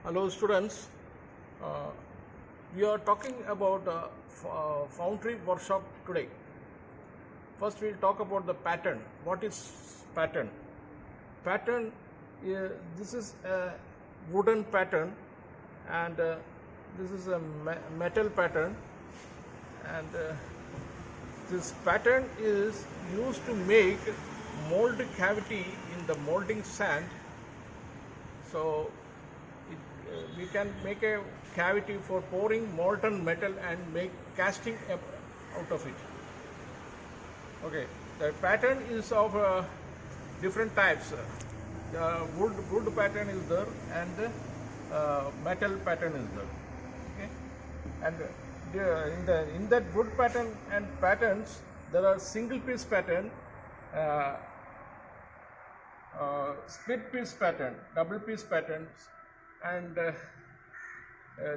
Hello students, uh, we are talking about foundry workshop today. First we'll talk about the pattern. What is pattern? Pattern, this is a wooden pattern and this is a metal pattern, and this pattern is used to make mold cavity in the molding sand. So we can make a cavity for pouring molten metal and make casting out of it. Okay, the pattern is of different types. The wood pattern is there, and metal pattern is there. Okay, and in that wood pattern and patterns there are single piece pattern, split piece pattern, double piece patterns, and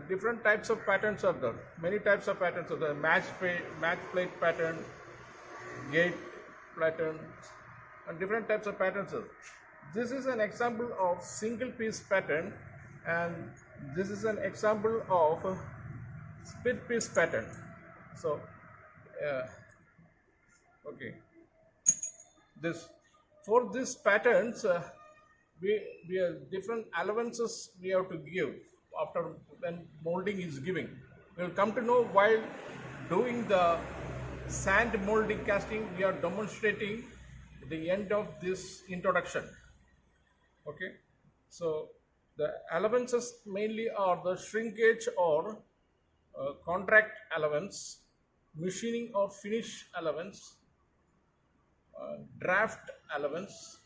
different types of patterns are there. Many types of patterns are there. Match plate pattern, gate patterns, and different types of patterns are. This is an example of single piece pattern, and this is an example of split piece pattern. So okay, this for these patterns we have different allowances we have to give after when molding is giving. We will come to know while doing the sand molding casting. We are demonstrating the end of this introduction. Okay, so the allowances mainly are the shrinkage or contract allowance, machining or finish allowance, draft allowance,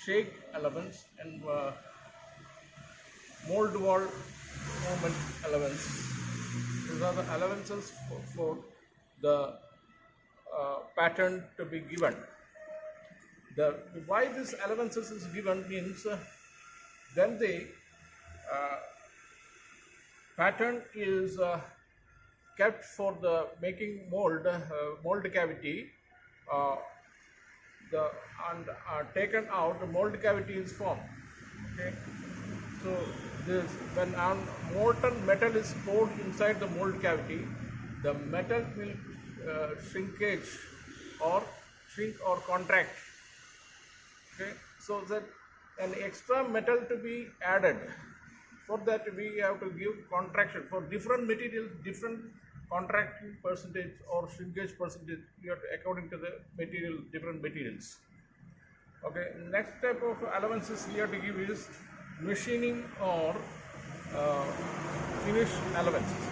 shake allowance, and mold wall movement allowance. These are the allowances for the pattern to be given. Why this allowances is given means when the pattern is kept for the making mold cavity, and taken out, the mold cavity is formed. Okay, so this when molten metal is poured inside the mold cavity, the metal will shrink or contract. Okay, so that an extra metal to be added. For that we have to give contraction for different materials, different contracting percentage or shrinkage percentage. We have to, according to the material, different materials. Okay, next type of allowances we have to give is machining or finish allowances.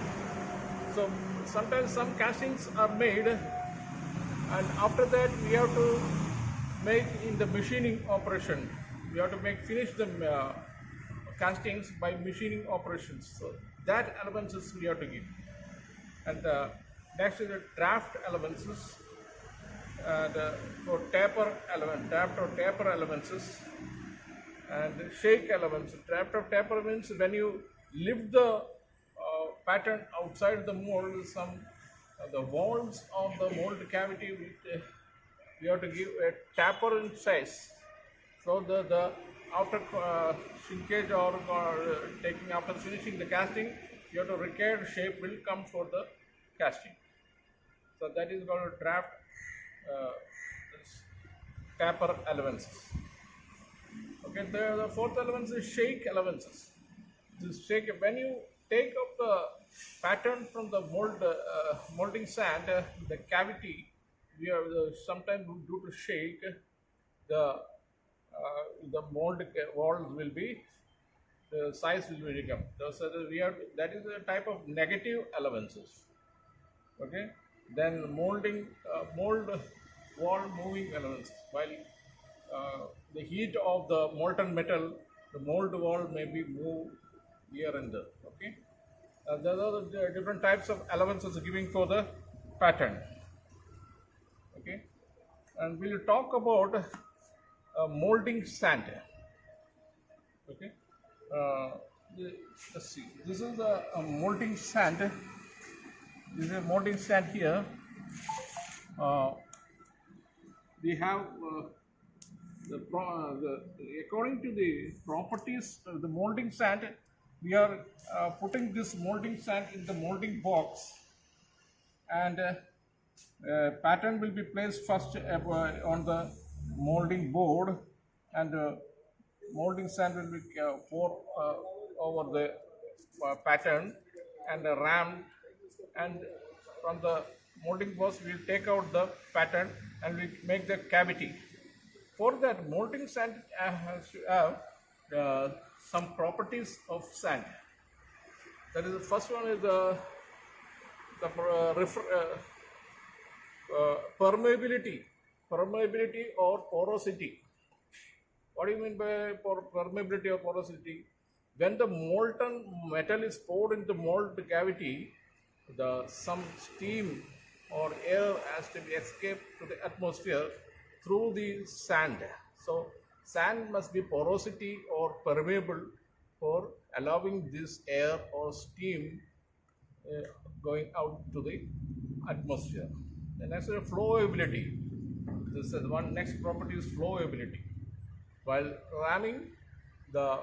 So sometimes some castings are made, and after that we have to make in the machining operation. We have to finish the castings by machining operations. So that allowances we have to give. And next is the draft allowances, and for draft or taper allowances, and shake allowance. Draft or taper means when you lift the pattern outside the mold, some the walls of the mold cavity we have to give a taper in size. So the after shrinkage or taking after finishing the casting, you have to required shape will come for the casting. So that is called draft taper allowances. Okay, the fourth allowance is shake allowances. This shake, when you take up the pattern from the molding sand, the cavity, we are sometimes due to shake, the mold walls will be, the size will be become. So that is a type of negative allowances. Okay, then mold wall moving allowances. While the heat of the molten metal, the mold wall may be moved here and there. Okay, there are the different types of allowances giving for the pattern. Okay, and we will talk about molding sand. Okay, let's see. This is the molding sand. This is a molding sand here. We have according to the properties of the molding sand, we are putting this molding sand in the molding box, and pattern will be placed first on the molding board, and molding sand will be poured over the pattern and rammed, and from the molding box we will take out the pattern and we make the cavity. For that, molding sand has to have some properties of sand. That is, the first one is the permeability or porosity. What do you mean by permeability or porosity? When the molten metal is poured into mold cavity, some steam or air has to be escaped to the atmosphere through the sand. So sand must be porosity or permeable for allowing this air or steam going out to the atmosphere. The next is flowability. This is one next property is flowability. While ramming, the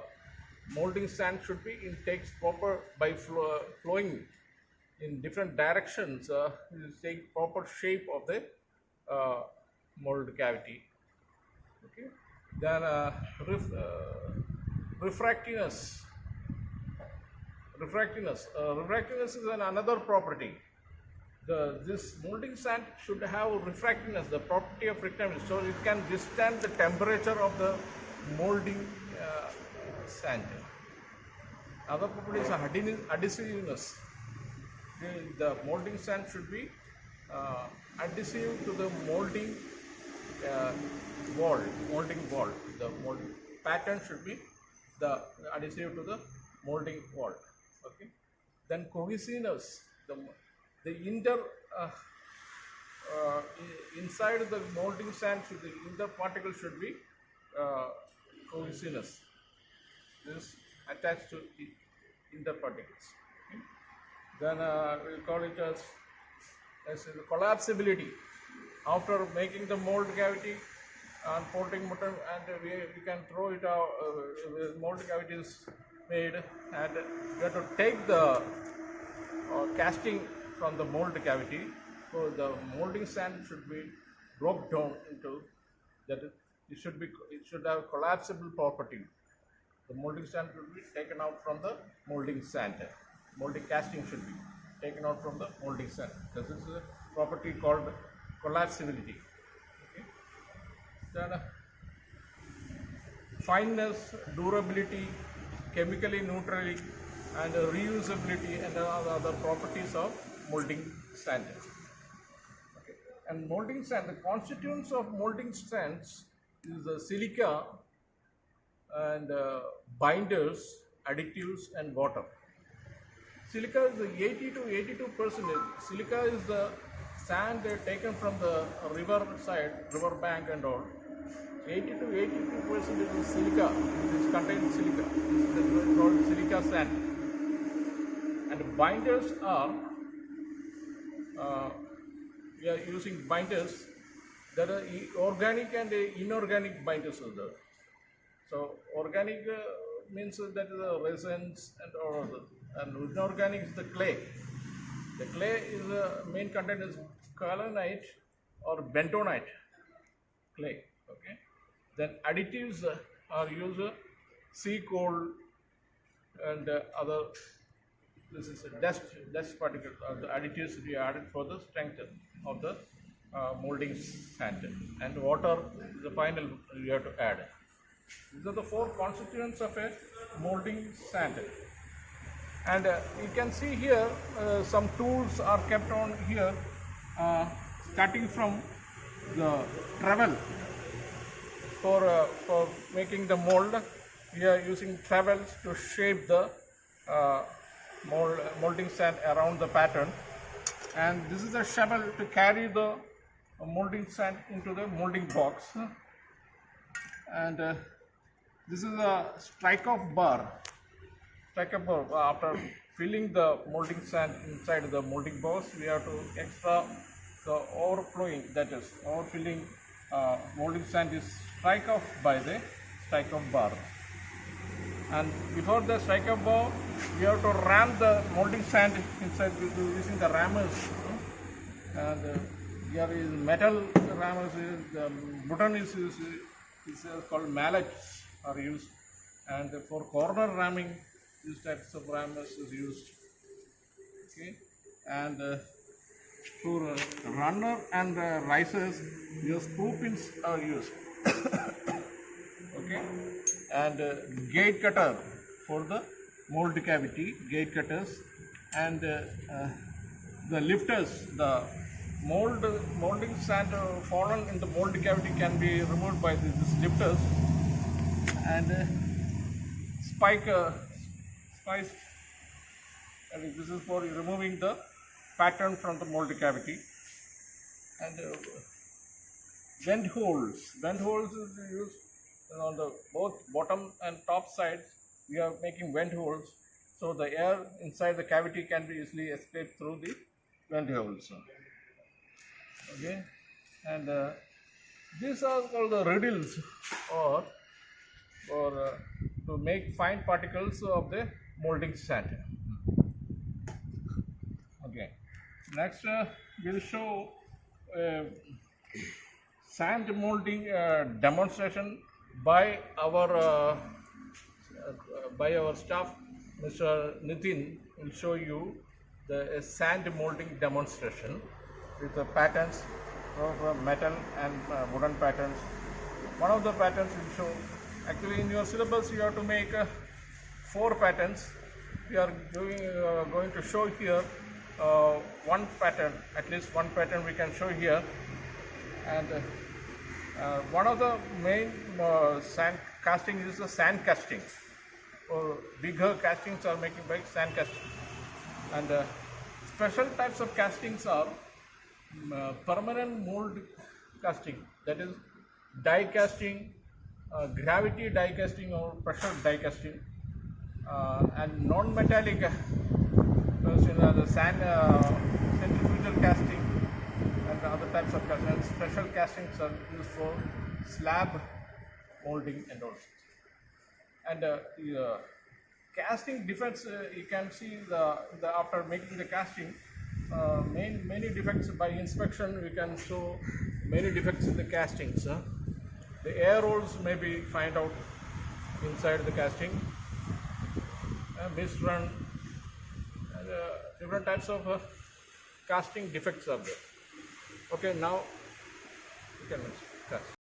molding sand should be takes proper by flowing in different directions. Take proper shape of the mold cavity. Okay. Then refractiveness. Refractiveness is another property. This molding sand should have refractiveness, the property of refractiveness, so it can withstand the temperature of the molding sand. Other property is adhesiveness. The molding sand should be adhesive to the molding wall. The molding pattern should be the adhesive to the molding wall. Okay. Then cohesiveness. Inside the molding sand, the inner particle should be cohesiveness. This attached to the inner particles. Okay. Then we call it as the collapsibility. After making the mold cavity and pouring metal, and we can throw it out. Mold cavity is made, and we have to take the casting from the mold cavity. So the molding sand should be broke down into that. It should have collapsible property. The molding sand should be taken out from the molding sand. Molding casting should be taken out from the molding sand. This is a property called collapsibility. Okay. Then fineness, durability, chemically neutrality, and reusability, and other properties of molding sand. Okay. And molding sand, the constituents of molding sands is the silica and binders, additives, and water. Silica is 80 to 82%. Silica is the sand taken from the river side, river bank and all. 80 to 82% is silica. This contains silica. This is called silica sand. And binders are, we are using binders. There are organic and inorganic binders are there. So organic means that is the resins and all of that. And inorganic is the clay. The clay is the main content is kaolinite or bentonite clay. Okay. Then additives are used sea coal and other. This is a dust particle. The additives to be added for the strength of the molding sand, and water is the final you have to add. These are the four constituents of a molding sand. And you can see here some tools are kept on here, starting from the trowel. For making the mold, we are using trowels to shape the molding sand around the pattern, and this is a shovel to carry the molding sand into the molding box, and this is a strike-off bar. After filling the molding sand inside the molding box, we have to extra the overflowing, that is overfilling molding sand is strike off by the strike-off bar. And before the striker bow, we have to ram the molding sand inside using the rammers. And here is metal rammers. The button is called mallets are used. And for corner ramming, these types of rammers is used. Okay, and for runner and risers, your screw pins are used. Okay, and gate cutter for the mold cavity, gate cutters, and the lifters, the molding sand fallen in the mold cavity can be removed by these lifters, and spikes, and this is for removing the pattern from the mold cavity, and vent holes is used on the both bottom and top sides. We are making vent holes so the air inside the cavity can be easily escaped through the vent holes. Okay, and these are called the riddles, or to make fine particles of the molding sand. Okay, next we'll show sand molding demonstration by our staff. Mr. Nitin will show you the sand molding demonstration with the patterns of metal and wooden patterns. One of the patterns will show. Actually, in your syllabus, you have to make 4 patterns. We are going to show here one pattern, at least one pattern we can show here. And one of the main sand casting is the sand casting. Bigger castings are making by sand casting. And special types of castings are permanent mold casting, that is die casting, gravity die casting or pressure die casting, and non-metallic the sand centrifugal casting and other types of casting. And special castings are used for slab molding and all. And casting defects, you can see the after making the casting, many defects by inspection. We can show many defects in the castings. The air holes may be find out inside the casting, mist run, and different types of casting defects are there. Okay, now you can cast.